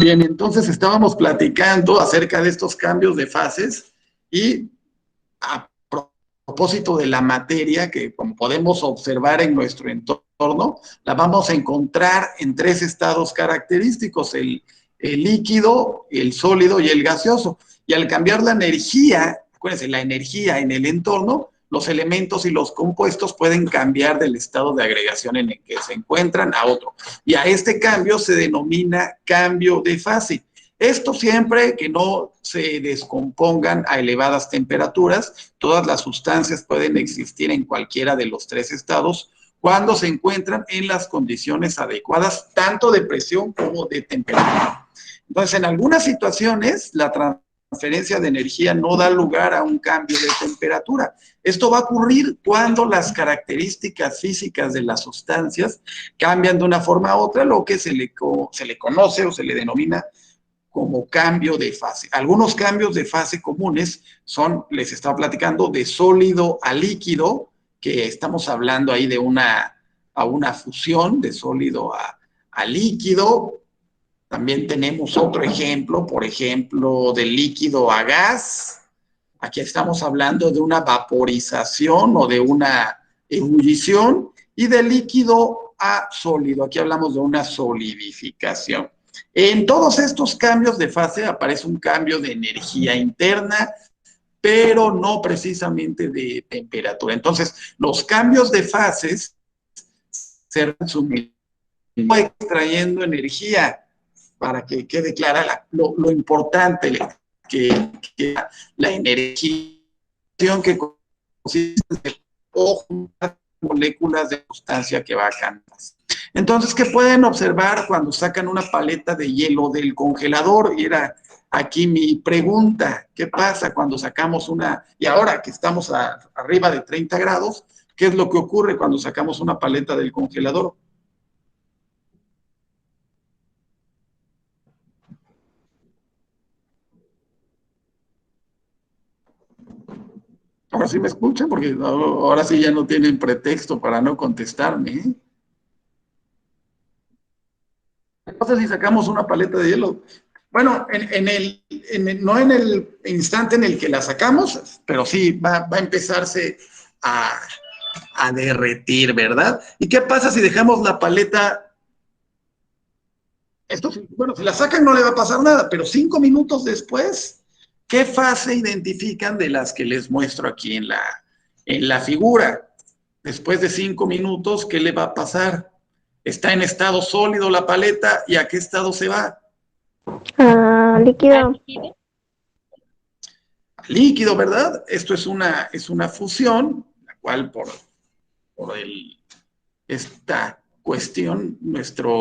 Bien, entonces estábamos platicando acerca de estos cambios de fases y a propósito de la materia que, como podemos observar en nuestro entorno, la vamos a encontrar en tres estados característicos, el líquido, el sólido y el gaseoso. Y al cambiar la energía, acuérdense, la energía en el entorno, los elementos y los compuestos pueden cambiar del estado de agregación en el que se encuentran a otro. Y a este cambio se denomina cambio de fase. Esto siempre que no se descompongan a elevadas temperaturas, todas las sustancias pueden existir en cualquiera de los tres estados cuando se encuentran en las condiciones adecuadas, tanto de presión como de temperatura. Entonces, en algunas situaciones, la transferencia de energía no da lugar a un cambio de temperatura. Esto va a ocurrir cuando las características físicas de las sustancias cambian de una forma a otra, lo que se le conoce o se le denomina como cambio de fase. Algunos cambios de fase comunes son, les estaba platicando, de sólido a líquido, que estamos hablando ahí de una fusión de sólido a líquido. También tenemos otro ejemplo, por ejemplo, de líquido a gas. Aquí estamos hablando de una vaporización o de una ebullición, y de líquido a sólido. Aquí hablamos de una solidificación. En todos estos cambios de fase aparece un cambio de energía interna, pero no precisamente de temperatura. Entonces, los cambios de fases se resumen extrayendo energía, para que quede clara lo importante que la energía que consiste en moléculas de sustancia que va a cambiar. Entonces, ¿qué pueden observar cuando sacan una paleta de hielo del congelador? Y era aquí mi pregunta: ¿qué pasa cuando sacamos una, y ahora que estamos arriba de 30 grados, qué es lo que ocurre cuando sacamos una paleta del congelador? Ahora sí me escuchan, porque ahora sí ya no tienen pretexto para no contestarme, ¿eh? No sé si sacamos una paleta de hielo. Bueno, no en el instante en el que la sacamos, pero sí va a empezarse a, a derretir, ¿verdad? ¿Y qué pasa si dejamos la paleta? Esto, bueno, si la sacan no le va a pasar nada, pero 5 minutos después, ¿qué fase identifican de las que les muestro aquí en la figura? Después de 5 minutos, ¿qué le va a pasar? Está en estado sólido la paleta, ¿y a qué estado se va? Líquido. Líquido, ¿verdad? Esto es una fusión, la cual por esta cuestión, nuestra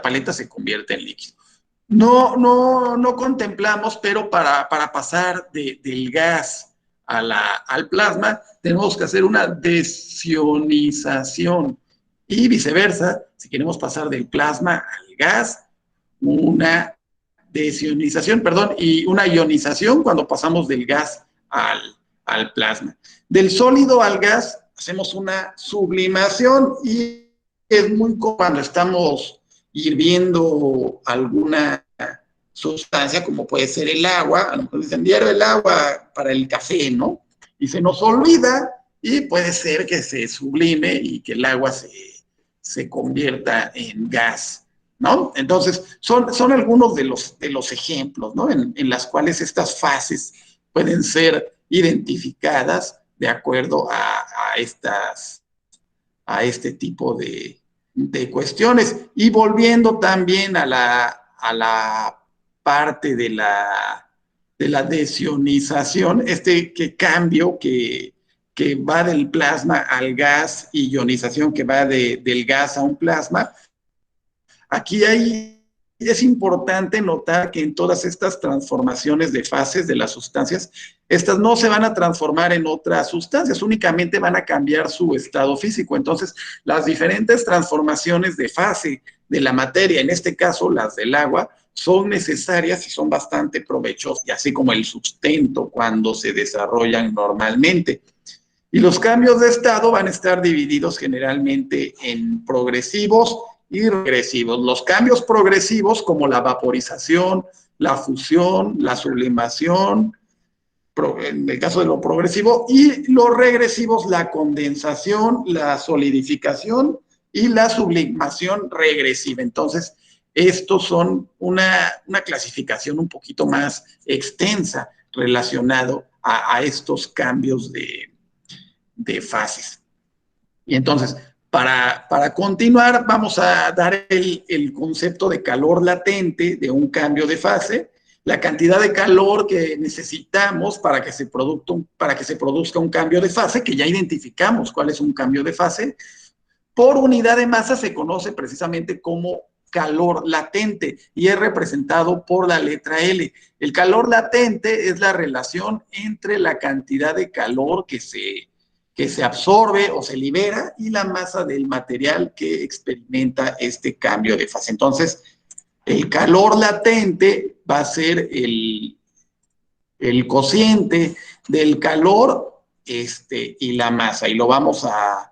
paleta se convierte en líquido. No contemplamos, pero para pasar del gas al plasma, tenemos que hacer una desionización, y viceversa, si queremos pasar del plasma al gas, una desionización, perdón, y una ionización cuando pasamos del gas al plasma. Del sólido al gas hacemos una sublimación, y es muy común cuando estamos hirviendo alguna sustancia, como puede ser el agua. A lo mejor dicen diario el agua para el café, ¿no? Y se nos olvida, y puede ser que se sublime y que el agua se convierta en gas, ¿no? Entonces, son algunos de los ejemplos, ¿no? En las cuales estas fases pueden ser identificadas de acuerdo a este tipo de cuestiones. Y volviendo también a la parte de la desionización, este cambio que va del plasma al gas, y ionización que va del gas a un plasma. Aquí es importante notar que en todas estas transformaciones de fases de las sustancias, estas no se van a transformar en otras sustancias, únicamente van a cambiar su estado físico. Entonces, las diferentes transformaciones de fase de la materia, en este caso las del agua, son necesarias y son bastante provechosas, y así como el sustento cuando se desarrollan normalmente. Y los cambios de estado van a estar divididos generalmente en progresivos y regresivos. Los cambios progresivos, como la vaporización, la fusión, la sublimación, en el caso de lo progresivo, y los regresivos, la condensación, la solidificación y la sublimación regresiva. Entonces, estos son una clasificación un poquito más extensa relacionado a estos cambios de fases. Y entonces, para continuar, vamos a dar el concepto de calor latente de un cambio de fase, la cantidad de calor que necesitamos para que se produzca un cambio de fase, que ya identificamos cuál es un cambio de fase, por unidad de masa se conoce precisamente como calor latente y es representado por la letra L. El calor latente es la relación entre la cantidad de calor que se absorbe o se libera y la masa del material que experimenta este cambio de fase. Entonces, el calor latente va a ser el cociente del calor y la masa. Y lo vamos a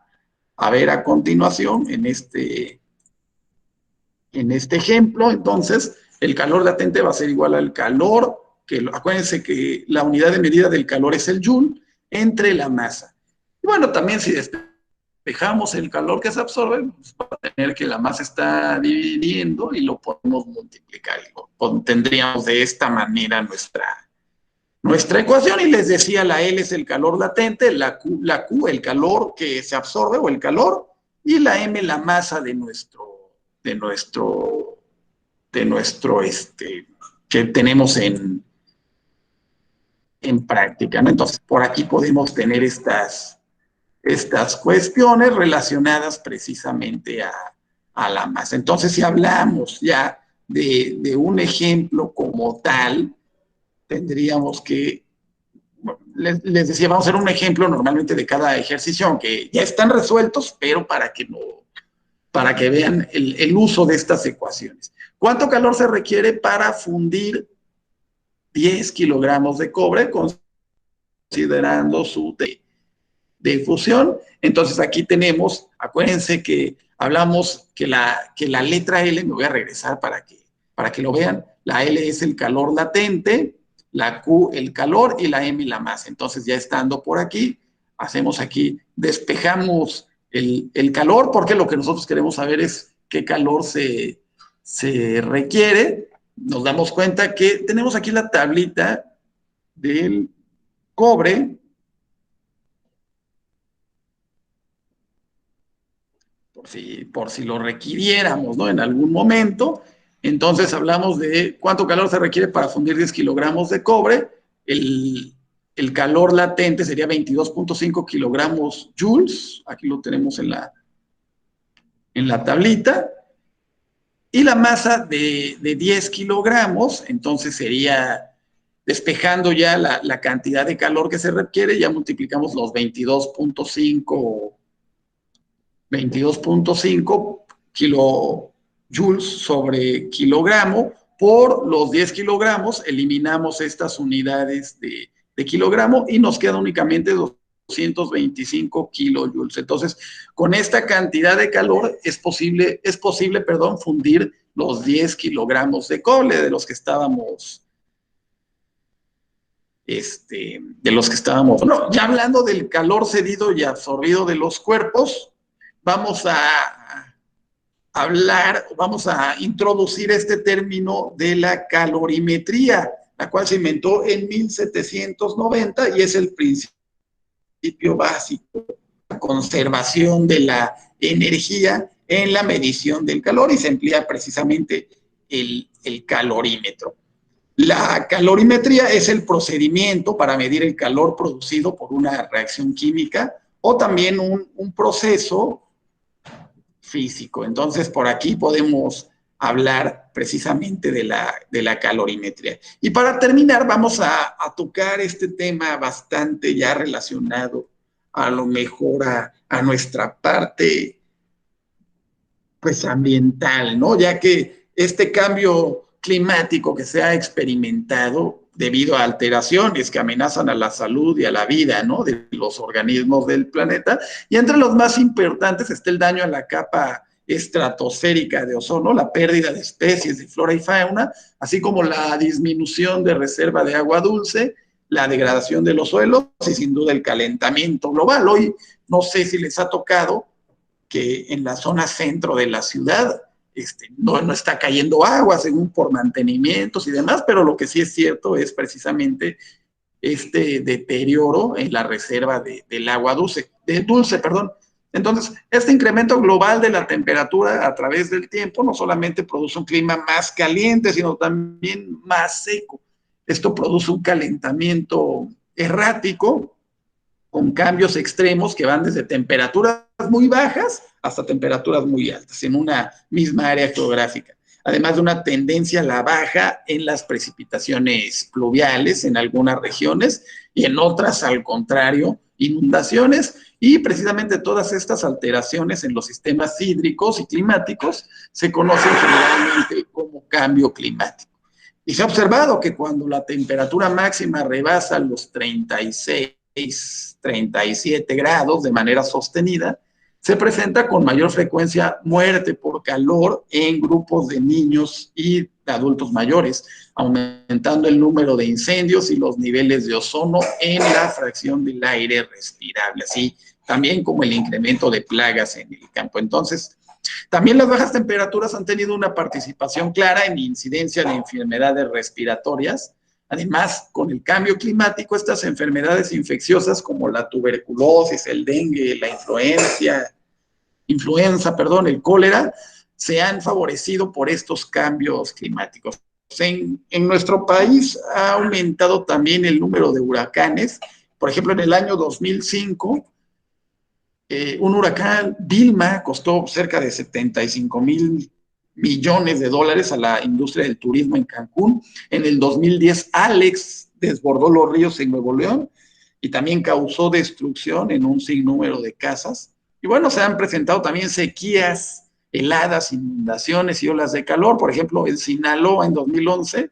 ver a continuación en este ejemplo. Entonces, el calor latente va a ser igual al calor, acuérdense que la unidad de medida del calor es el joule, entre la masa. Y bueno, también si despejamos el calor que se absorbe, pues va a tener que la masa está dividiendo y lo podemos multiplicar. Tendríamos de esta manera nuestra ecuación, y les decía, la L es el calor latente, la Q el calor que se absorbe o el calor, y la M la masa de nuestro que tenemos en práctica, ¿no? Entonces, por aquí podemos tener estas cuestiones relacionadas precisamente a la masa. Entonces, si hablamos ya de un ejemplo como tal, tendríamos que, bueno, les decía, vamos a hacer un ejemplo normalmente de cada ejercicio, aunque ya están resueltos, pero para que vean el uso de estas ecuaciones. ¿Cuánto calor se requiere para fundir 10 kilogramos de cobre, considerando su de fusión? Entonces aquí tenemos, acuérdense que hablamos que la letra L, me voy a regresar para que lo vean, la L es el calor latente, la Q el calor y la M la masa. Entonces ya estando por aquí, hacemos aquí, despejamos el calor, porque lo que nosotros queremos saber es qué calor se requiere. Nos damos cuenta que tenemos aquí la tablita del cobre, por si lo requiriéramos, ¿no? En algún momento. Entonces hablamos de cuánto calor se requiere para fundir 10 kilogramos de cobre. El calor latente sería 22.5 kilogramos joules. Aquí lo tenemos en la tablita. Y la masa de 10 kilogramos, entonces sería, despejando ya la cantidad de calor que se requiere, ya multiplicamos los 22.5 kilojoules sobre kilogramo por los 10 kilogramos, eliminamos estas unidades de kilogramo y nos queda únicamente 225 kilojoules. Entonces, con esta cantidad de calor es posible, fundir los 10 kilogramos de cobre de los que estábamos bueno, ya hablando del calor cedido y absorbido de los cuerpos, vamos a introducir este término de la calorimetría, la cual se inventó en 1790 y es el principio básico, la conservación de la energía en la medición del calor, y se emplea precisamente el calorímetro. La calorimetría es el procedimiento para medir el calor producido por una reacción química o también un proceso físico. Entonces, por aquí podemos hablar precisamente de la calorimetría. Y para terminar, vamos a tocar este tema bastante ya relacionado a lo mejor a nuestra parte pues ambiental, ¿no? Ya que este cambio climático que se ha experimentado debido a alteraciones que amenazan a la salud y a la vida, ¿no?, de los organismos del planeta, y entre los más importantes está el daño a la capa estratosférica de ozono, la pérdida de especies de flora y fauna, así como la disminución de reserva de agua dulce, la degradación de los suelos y sin duda el calentamiento global. Hoy no sé si les ha tocado que en la zona centro de la ciudad no está cayendo agua, según por mantenimientos y demás, pero lo que sí es cierto es precisamente este deterioro en la reserva del agua dulce, perdón. Entonces, este incremento global de la temperatura a través del tiempo no solamente produce un clima más caliente, sino también más seco. Esto produce un calentamiento errático con cambios extremos que van desde temperaturas muy bajas hasta temperaturas muy altas en una misma área geográfica. Además de una tendencia a la baja en las precipitaciones pluviales en algunas regiones y en otras, al contrario, inundaciones. Y precisamente todas estas alteraciones en los sistemas hídricos y climáticos se conocen generalmente como cambio climático. Y se ha observado que cuando la temperatura máxima rebasa los 36, 37 grados de manera sostenida, se presenta con mayor frecuencia muerte por calor en grupos de niños y de adultos mayores, aumentando el número de incendios y los niveles de ozono en la fracción del aire respirable, así también como el incremento de plagas en el campo. Entonces, también las bajas temperaturas han tenido una participación clara en incidencia de enfermedades respiratorias. Además, con el cambio climático, estas enfermedades infecciosas como la tuberculosis, el dengue, la el cólera, se han favorecido por estos cambios climáticos. En nuestro país ha aumentado también el número de huracanes. Por ejemplo, en el año 2005, un huracán Vilma costó cerca de 75,000 millones de dólares a la industria del turismo en Cancún. En el 2010, Alex desbordó los ríos en Nuevo León y también causó destrucción en un sinnúmero de casas. Y bueno, se han presentado también sequías, heladas, inundaciones y olas de calor. Por ejemplo, en Sinaloa en 2011,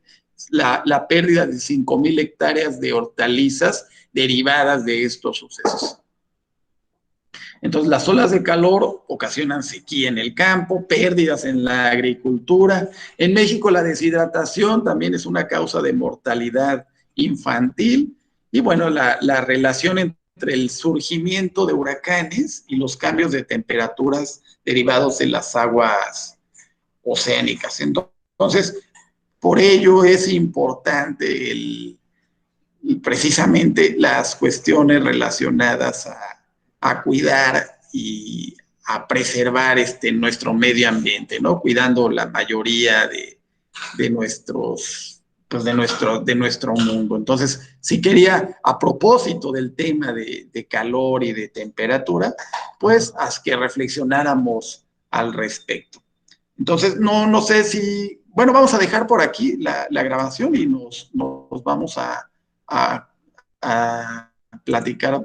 la pérdida de 5,000 hectáreas de hortalizas derivadas de estos sucesos. Entonces, las olas de calor ocasionan sequía en el campo, pérdidas en la agricultura. En México, la deshidratación también es una causa de mortalidad infantil. Y bueno, la relación entre el surgimiento de huracanes y los cambios de temperaturas derivados de las aguas oceánicas. Entonces, por ello es importante precisamente las cuestiones relacionadas a cuidar y a preservar nuestro medio ambiente, ¿no? Cuidando la mayoría de nuestro mundo. Entonces, sí quería, a propósito del tema de calor y de temperatura, pues, que reflexionáramos al respecto. Entonces, no sé si, bueno, vamos a dejar por aquí la grabación y nos vamos a platicar